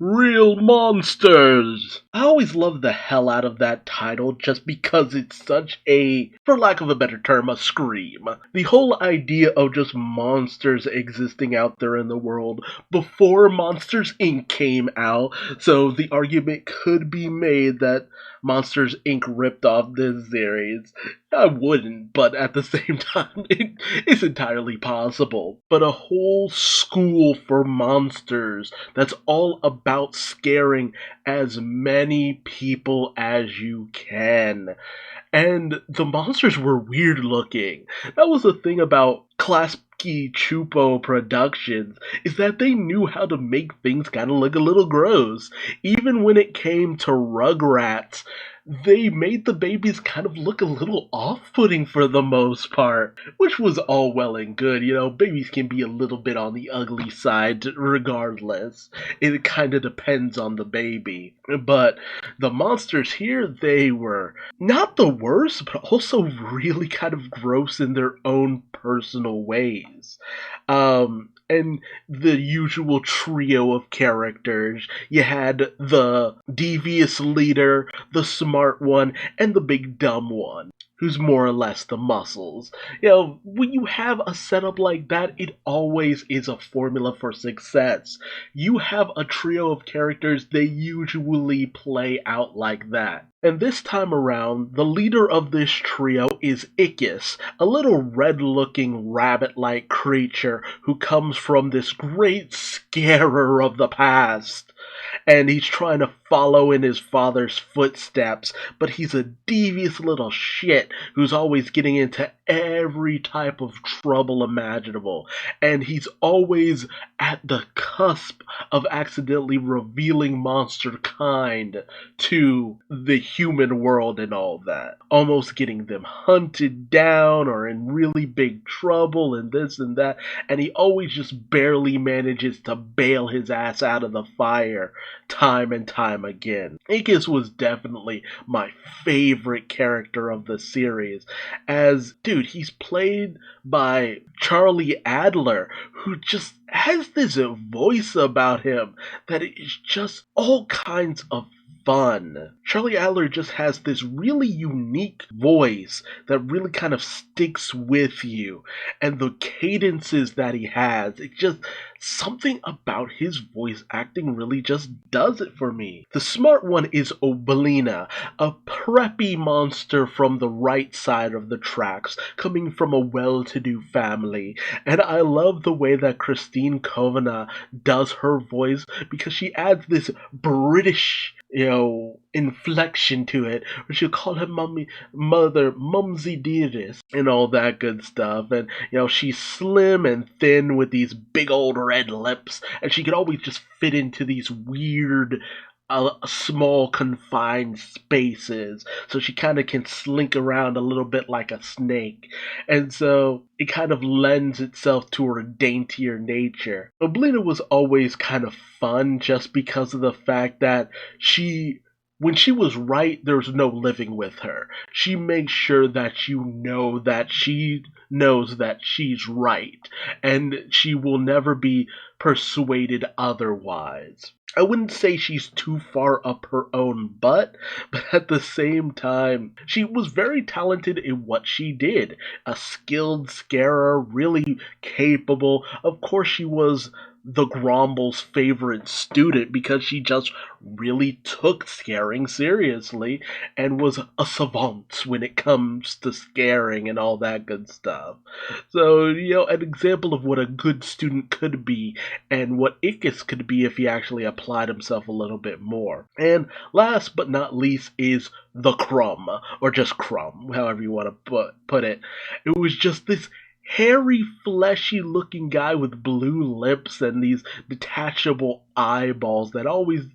Real monsters! I always love the hell out of that title just because it's such a, for lack of a better term, a scream. The whole idea of just monsters existing out there in the world before Monsters Inc. came out, so the argument could be made that Monsters Inc. ripped off this series. I wouldn't, but at the same time, it's entirely possible. But a whole school for monsters that's all about scaring as many people as you can. And the monsters were weird looking. That was the thing about Klasky Chupo Productions, is that they knew how to make things kind of look a little gross. Even when it came to Rugrats, they made the babies kind of look a little off-putting for the most part, which was all well and good. You know, babies can be a little bit on the ugly side regardless. It kind of depends on the baby. But the monsters here, they were not the worst, but also really kind of gross in their own personal ways. And the usual trio of characters. You had the devious leader, the smart one, and the big dumb one, who's more or less the muscles. You know, when you have a setup like that, it always is a formula for success. You have a trio of characters, they usually play out like that. And this time around, the leader of this trio is Ickis, a little red-looking rabbit-like creature who comes from this great scarer of the past. And he's trying to follow in his father's footsteps, but he's a devious little shit who's always getting into every type of trouble imaginable. And he's always at the cusp of accidentally revealing monster kind to the human world and all that. Almost getting them hunted down or in really big trouble and this and that. And he always just barely manages to bail his ass out of the fire time and time again. Ickis was definitely my favorite character of the series, as, dude, he's played by Charlie Adler, who just has this voice about him that is just all kinds of fun. Charlie Adler just has this really unique voice that really kind of sticks with you, and the cadences that he has, it just, something about his voice acting really just does it for me. The smart one is Obelina, a preppy monster from the right side of the tracks, coming from a well-to-do family, and I love the way that Christine Kovana does her voice because she adds this British, inflection to it, where she'll call her mother Mumsy Dearest, and all that good stuff. And, she's slim and thin with these big old red lips, and she could always just fit into these weird, small confined spaces, so she kind of can slink around a little bit like a snake, and so it kind of lends itself to her daintier nature. Oblina was always kind of fun just because of the fact that when she was right, there's no living with her. She makes sure that you know that she knows that she's right, and she will never be persuaded otherwise. I wouldn't say she's too far up her own butt, but at the same time, she was very talented in what she did. A skilled scarer, really capable. Of course, she was the Gromble's favorite student because she just really took scaring seriously and was a savant when it comes to scaring and all that good stuff. So, an example of what a good student could be and what Ickis could be if he actually applied himself a little bit more. And last but not least is the Crumb, or just Crumb, however you want to put it. It was just this hairy, fleshy looking guy with blue lips and these detachable eyeballs that always...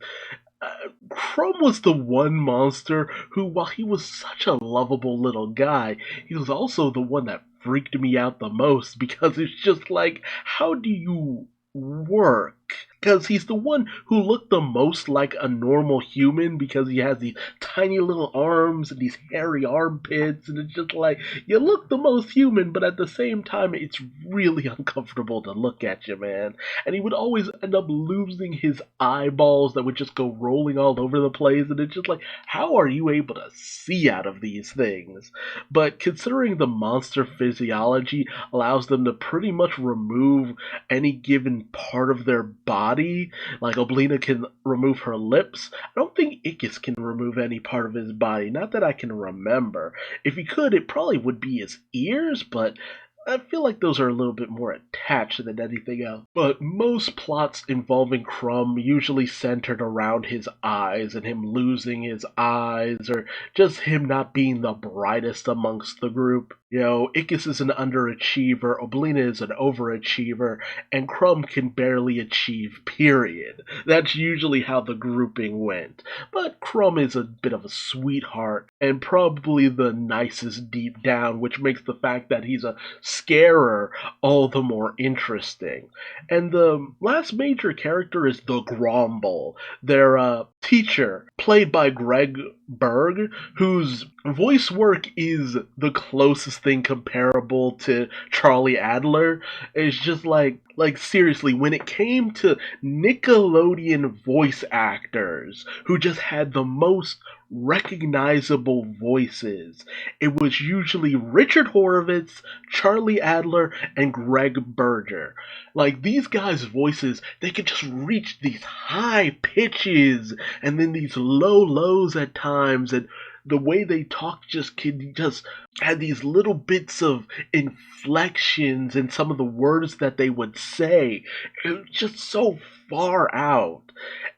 Crumb was the one monster who, while he was such a lovable little guy, he was also the one that freaked me out the most because it's just like, how do you work because he's the one who looked the most like a normal human because he has these tiny little arms and these hairy armpits, and it's just like, you look the most human, but at the same time, it's really uncomfortable to look at you, man. And he would always end up losing his eyeballs that would just go rolling all over the place, and it's just like, how are you able to see out of these things? But considering the monster physiology allows them to pretty much remove any given part of their body, like Oblina can remove her lips, I don't think Ickis can remove any part of his body, not that I can remember. If he could, it probably would be his ears, but I feel like those are a little bit more attached than anything else. But most plots involving Crumb usually centered around his eyes and him losing his eyes, or just him not being the brightest amongst the group. You know, Ickis is an underachiever, Oblina is an overachiever, and Crumb can barely achieve, period. That's usually how the grouping went. But Crumb is a bit of a sweetheart, and probably the nicest deep down, which makes the fact that he's a scarer all the more interesting. And the last major character is the Gromble, their teacher, played by Greg Berg, whose voice work is the closest thing comparable to Charlie Adler. It's just like seriously, when it came to Nickelodeon voice actors who just had the most recognizable voices, it was usually Richard Horvitz, Charlie Adler, and Greg Berger. Like, these guys' voices, they could just reach these high pitches and then these low lows at times, and the way they talk just had these little bits of inflections in some of the words that they would say. It was just so far out.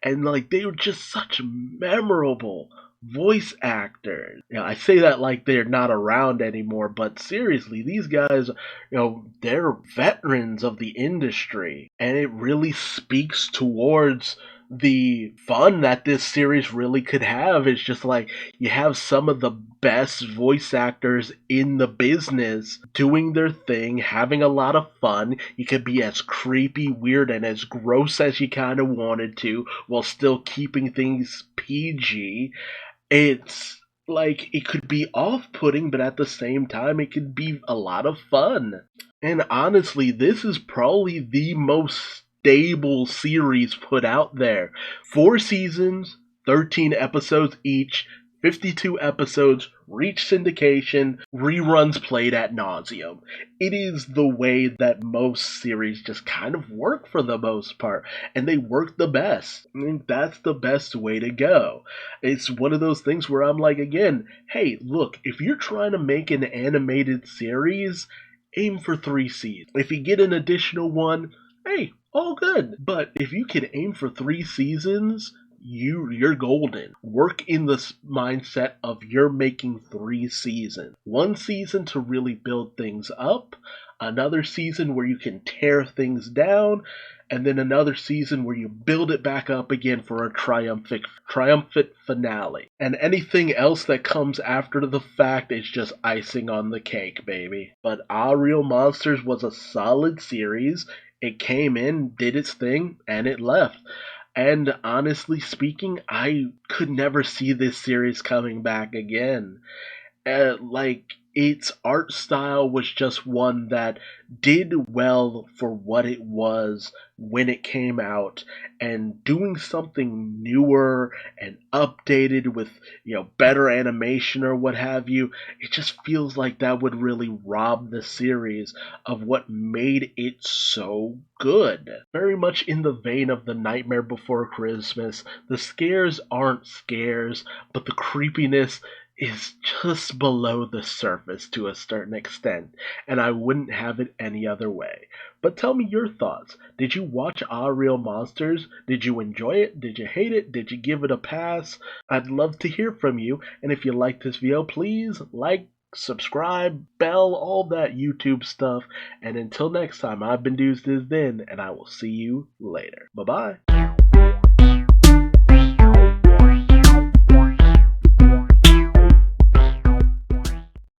And like, they were just such memorable voice actors. You know, I say that like they're not around anymore, but seriously, these guys, they're veterans of the industry, and it really speaks towards the fun that this series really could have. It's just like, you have some of the best voice actors in the business doing their thing, having a lot of fun. You could be as creepy, weird, and as gross as you kind of wanted to while still keeping things PG. It's like, it could be off-putting, but at the same time, it could be a lot of fun. And honestly, this is probably the most stable series put out there. 4 seasons, 13 episodes each, 52 episodes, reach syndication, reruns played ad nauseum. It is the way that most series just kind of work for the most part, and they work the best. I mean, that's the best way to go. It's one of those things where I'm like, again, hey, look, if you're trying to make an animated series, aim for 3 seasons. If you get an additional one, hey, all good. But if you can aim for 3 seasons, you're golden. Work in this mindset of you're making 3 seasons. 1 season to really build things up, another season where you can tear things down, and then another season where you build it back up again for a triumphant finale. And anything else that comes after the fact is just icing on the cake, baby. But Aaahh! Real Monsters was a solid series. It came in, did its thing, and it left. And honestly speaking, I could never see this series coming back again. Its art style was just one that did well for what it was when it came out, and doing something newer and updated with, better animation or what have you, it just feels like that would really rob the series of what made it so good. Very much in the vein of The Nightmare Before Christmas, the scares aren't scares, but the creepiness is just below the surface to a certain extent, and I wouldn't have it any other way. But tell me your thoughts. Did you watch Aaahh! Real Monsters? Did you enjoy it? Did you hate it? Did you give it a pass? I'd love to hear from you, and if you like this video, please like, subscribe, bell, all that YouTube stuff, and until next time, I've been Duuz-Diz-Din, and I will see you later. Bye-bye.